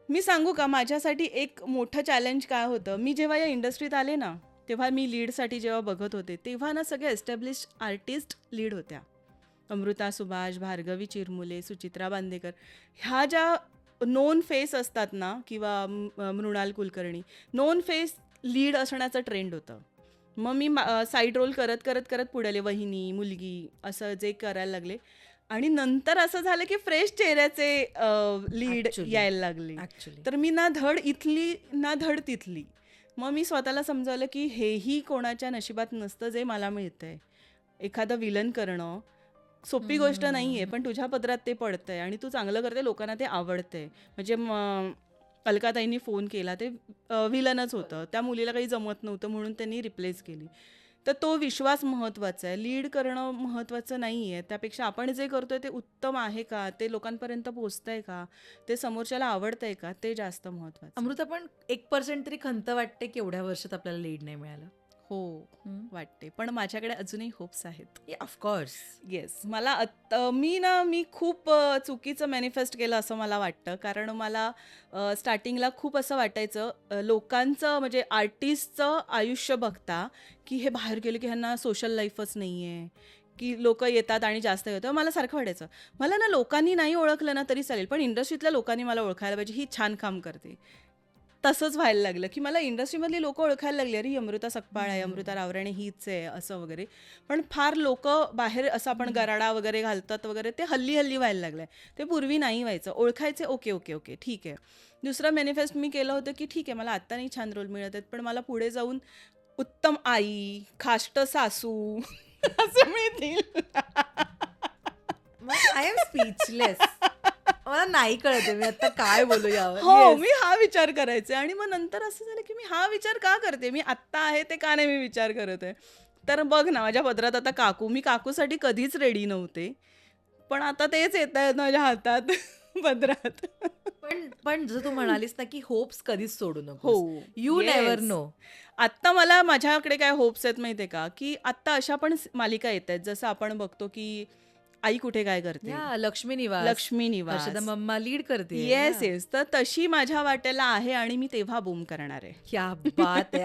मी सांगू का माझ्यासाठी एक मोठं चॅलेंज काय होतं, मी जेव्हा या इंडस्ट्रीत आले ना, तेव्हा मी लीडसाठी जेव्हा बघत होते, तेव्हा ना सगळ्या एस्टॅब्लिश आर्टिस्ट लीड होत्या. अमृता सुभाष, भार्गवी चिरमुले, सुचित्रा बांदेकर, ह्या ज्या नोन फेस असतात ना, किंवा Mrinal Kulkarni, known face lead असण्याचं ट्रेंड होतं. मग मी साईड रोल करत करत करत पुढे आले, वहिनी, मुलगी असं जे करायला लागले. आणि नंतर असं झालं की फ्रेश चेहऱ्याचे लीड ऍक्च्युली यायला लागले. ऍक्च्युली तर मी ना धड इथली ना धड तिथली. मग मी स्वतःला समजावलं की हेही कोणाच्या नशिबात नसतं जे मला मिळतंय. एखादं विलन करणं सोपी गोष्ट नाहीये, पण तुझ्या पदरात ते पडतंय आणि तू चांगलं करते, लोकांना ते आवडतंय. म्हणजे अलकाताईंनी फोन केला, ते विलनच होतं, त्या मुलीला काही जमत नव्हतं म्हणून त्यांनी रिप्लेस केली. तर तो विश्वास महत्त्वाचा आहे, लीड करणं महत्त्वाचं नाही आहे. त्यापेक्षा आपण जे करतोय ते उत्तम आहे का, ते लोकांपर्यंत पोचतंय का, ते समोरच्याला आवडतंय का, ते जास्त महत्त्वाचं. अमृता, पण 1% तरी खंत वाटते की एवढ्या वर्षात आपल्याला लीड नाही मिळालं. हो वाटते, पण माझ्याकडे अजूनही होप्स आहेत. ऑफकोर्स. येस, मला मी खूप चुकीचं मॅनिफेस्ट केलं असं मला वाटतं. कारण मला स्टार्टिंगला खूप असं वाटायचं, लोकांचं म्हणजे आर्टिस्टचं आयुष्य बघता की हे बाहेर गेले की ह्यांना सोशल लाईफच नाही आहे, की लोक येतात आणि जास्त येतं. मला सारखं वाटायचं, मला ना लोकांनी नाही ओळखलं ना तरी चालेल, पण इंडस्ट्रीतल्या लोकांनी मला ओळखायला पाहिजे, ही छान काम करते. तसंच व्हायला लागलं की मला इंडस्ट्रीमधली लोक ओळखायला लागली, अरे ही अमृता सकपाळ आहे, अमृता रावराणे हीच आहे असं वगैरे. पण फार लोक बाहेर असं आपण गराडा वगैरे घालतात वगैरे, ते हल्ली हल्ली व्हायला लागलंय. ते पूर्वी नाही व्हायचं. ओळखायचे, ओके ओके ओके ठीक आहे. दुसरं मॅनिफेस्ट मी केलं होतं की ठीक आहे, मला आत्ता नाही छान रोल मिळत आहेत, पण मला पुढे जाऊन उत्तम आई, खाष्ट सासू असं मिळतील. I am speechless. मला नाही कळते मी आता काय बोलू यावर. हो, Yes. मी हा विचार करायचे आणि मग नंतर असं झालं की मी हा विचार का करते, मी आत्ता आहे ते का नाही मी विचार करत आहे. तर बघ ना, माझ्या पदरात आता काकू, मी काकूसाठी कधीच रेडी नव्हते, पण आता तेच येत आहेत माझ्या हातात पदरात. पण पण जसं तू म्हणालीस ना की होप्स कधीच सोडू हो, नकोस. You never yes. नो. आत्ता मला माझ्याकडे काय होप्स आहेत माहितीये का, की आत्ता अशा पण मालिका येत आहेत, जसं आपण बघतो की आई कुठे काय करते, या लक्ष्मी निवास, लक्ष्मी हर्षदा निवास. मम्मा लीड करते. येस येस, तर तशी माझ्या वाट्याला आहे आणि मी तेव्हा बूम करणार आहे. क्या बात आहे.